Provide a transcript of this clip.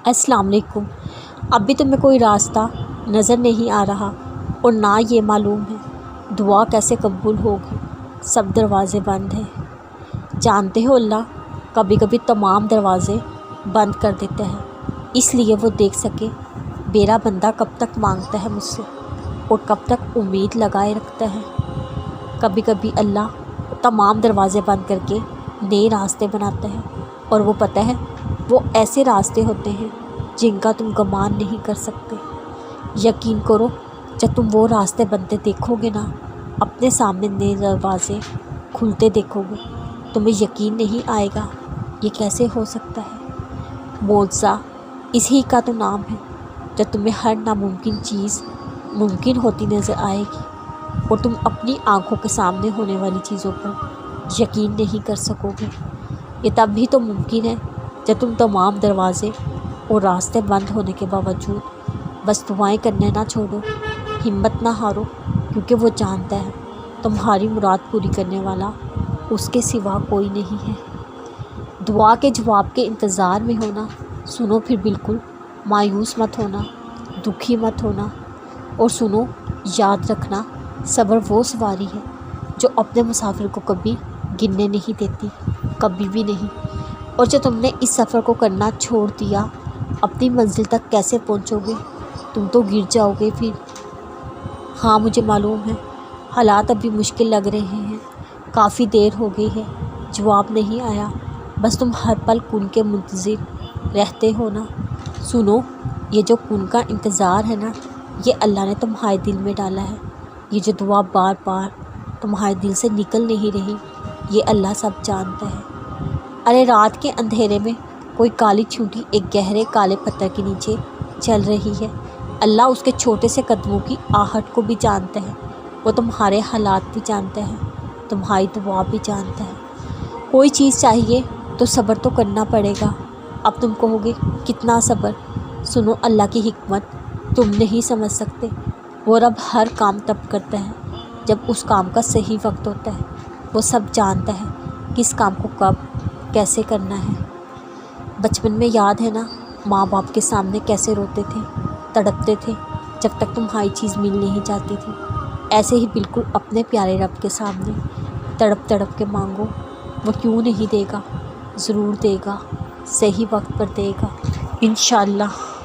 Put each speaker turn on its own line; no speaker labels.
السلام علیکم۔ اب بھی تمہیں کوئی راستہ نظر نہیں آ رہا اور نہ یہ معلوم ہے دعا کیسے قبول ہوگی، سب دروازے بند ہیں۔ جانتے ہو اللہ کبھی کبھی تمام دروازے بند کر دیتے ہیں اس لیے وہ دیکھ سکے میرا بندہ کب تک مانگتا ہے مجھ سے اور کب تک امید لگائے رکھتا ہے۔ کبھی کبھی اللہ تمام دروازے بند کر کے نئے راستے بناتا ہے اور وہ پتہ ہے وہ ایسے راستے ہوتے ہیں جن کا تم گمان نہیں کر سکتے۔ یقین کرو جب تم وہ راستے بنتے دیکھو گے نا، اپنے سامنے نئے دروازے کھلتے دیکھو گے، تمہیں یقین نہیں آئے گا یہ کیسے ہو سکتا ہے۔ معجزہ اسی کا تو نام ہے جب تمہیں ہر ناممکن چیز ممکن ہوتی نظر آئے گی اور تم اپنی آنکھوں کے سامنے ہونے والی چیزوں پر یقین نہیں کر سکو گے۔ یہ تب بھی تو ممکن ہے جب تم تمام دروازے اور راستے بند ہونے کے باوجود بس دعائیں کرنے نہ چھوڑو، ہمت نہ ہارو، کیونکہ وہ جانتا ہے تمہاری مراد پوری کرنے والا اس کے سوا کوئی نہیں ہے۔ دعا کے جواب کے انتظار میں ہونا، سنو پھر بالکل مایوس مت ہونا، دکھی مت ہونا، اور سنو یاد رکھنا صبر وہ سواری ہے جو اپنے مسافر کو کبھی گرنے نہیں دیتی، کبھی بھی نہیں۔ اور جو تم نے اس سفر کو کرنا چھوڑ دیا اپنی منزل تک کیسے پہنچو گے؟ تم تو گر جاؤ گے پھر۔ ہاں مجھے معلوم ہے حالات ابھی مشکل لگ رہے ہیں، کافی دیر ہو گئی ہے، جواب نہیں آیا، بس تم ہر پل کن کے منتظر رہتے ہو نا۔ سنو یہ جو کن کا انتظار ہے نا، یہ اللہ نے تمہارے دل میں ڈالا ہے۔ یہ جو دعا بار بار تمہارے دل سے نکل نہیں رہی، یہ اللہ سب جانتا ہے۔ ارے رات کے اندھیرے میں کوئی کالی چیونٹی ایک گہرے کالے پتھر کے نیچے چل رہی ہے، اللہ اس کے چھوٹے سے قدموں کی آہٹ کو بھی جانتا ہے، وہ تمہارے حالات بھی جانتا ہے، تمہاری دعا بھی جانتا ہے۔ کوئی چیز چاہیے تو صبر تو کرنا پڑے گا۔ اب تم کہو گے کتنا صبر؟ سنو اللہ کی حکمت تم نہیں سمجھ سکتے۔ وہ رب ہر کام تب کرتا ہے جب اس کام کا صحیح وقت ہوتا ہے، وہ سب جانتا ہے کس کام کو کب کیسے کرنا ہے۔ بچپن میں یاد ہے نا ماں باپ کے سامنے کیسے روتے تھے، تڑپتے تھے جب تک تمہاری چیز مل نہیں جاتی تھی، ایسے ہی بالکل اپنے پیارے رب کے سامنے تڑپ تڑپ کے مانگو، وہ کیوں نہیں دے گا، ضرور دے گا، صحیح وقت پر دے گا انشاءاللہ۔